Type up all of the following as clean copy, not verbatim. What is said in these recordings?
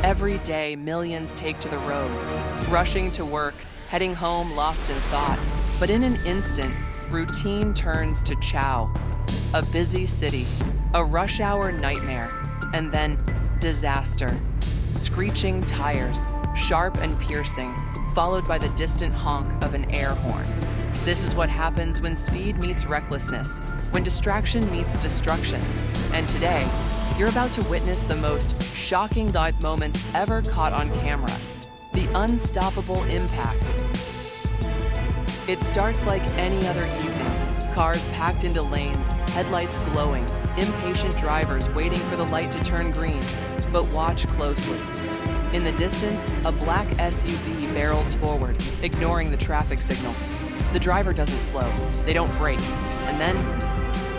Every day, millions take to the roads, rushing to work, heading home lost in thought. But in an instant, routine turns to chow. A busy city, a rush hour nightmare, and then disaster. Screeching tires, sharp and piercing, followed by the distant honk of an air horn. This is what happens when speed meets recklessness, when distraction meets destruction. And today, you're about to witness the most shocking moments ever caught on camera. The unstoppable impact. It starts like any other evening. Cars packed into lanes, headlights glowing, impatient drivers waiting for the light to turn green. But watch closely. In the distance, a black SUV barrels forward, ignoring the traffic signal. The driver doesn't slow, they don't brake, and then,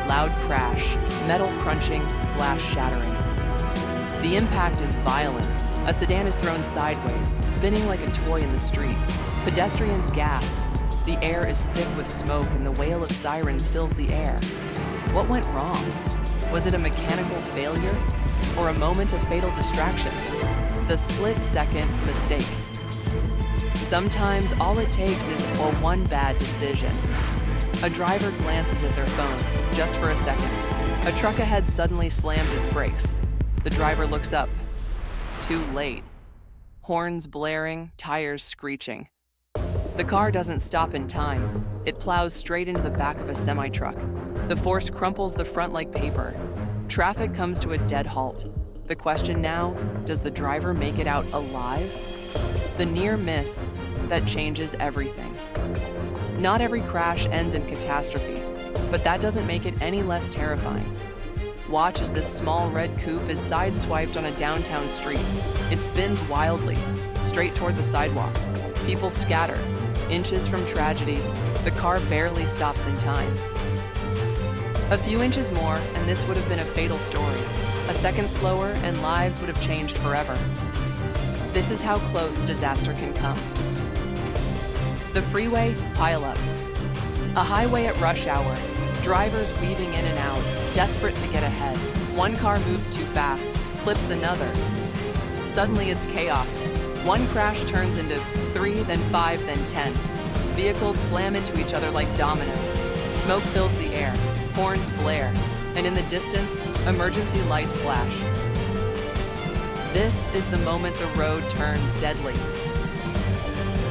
loud crash, metal crunching, glass shattering. The impact is violent. A sedan is thrown sideways, spinning like a toy in the street. Pedestrians gasp. The air is thick with smoke and the wail of sirens fills the air. What went wrong? Was it a mechanical failure or a moment of fatal distraction? The split-second mistake. Sometimes all it takes is one bad decision. A driver glances at their phone, just for a second. A truck ahead suddenly slams its brakes. The driver looks up. Too late. Horns blaring, tires screeching. The car doesn't stop in time. It plows straight into the back of a semi-truck. The force crumples the front like paper. Traffic comes to a dead halt. The question now, does the driver make it out alive? The near miss that changes everything. Not every crash ends in catastrophe, but that doesn't make it any less terrifying. Watch as this small red coupe is sideswiped on a downtown street. It spins wildly, straight toward the sidewalk. People scatter. Inches from tragedy, the car barely stops in time. A few inches more, and this would have been a fatal story. A second slower, and lives would have changed forever. This is how close disaster can come. The freeway pile up. A highway at rush hour, drivers weaving in and out, desperate to get ahead. One car moves too fast, flips another. Suddenly it's chaos. One crash turns into 3, then 5, then 10. Vehicles slam into each other like dominoes. Smoke fills the air, horns blare, and in the distance, emergency lights flash. This is the moment the road turns deadly.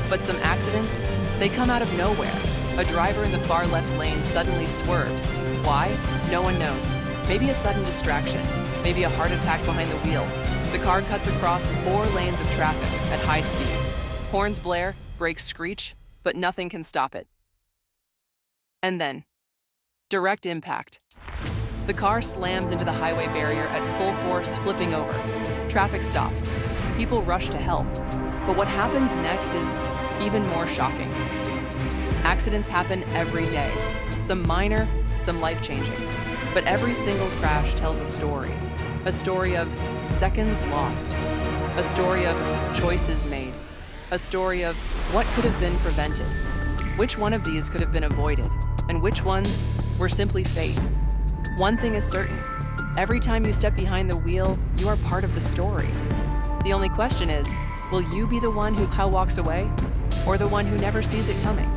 But some accidents, they come out of nowhere. A driver in the far left lane suddenly swerves. Why? No one knows. Maybe a sudden distraction, maybe a heart attack behind the wheel. The car cuts across 4 lanes of traffic at high speed. Horns blare, brakes screech, but nothing can stop it. And then, direct impact. The car slams into the highway barrier at full force, flipping over. Traffic stops. People rush to help. But what happens next is even more shocking. Accidents happen every day. Some minor, some life-changing. But every single crash tells a story. A story of seconds lost. A story of choices made. A story of what could have been prevented. Which one of these could have been avoided? And which ones were simply fate? One thing is certain. Every time you step behind the wheel, you are part of the story. The only question is, will you be the one who walks away, or the one who never sees it coming?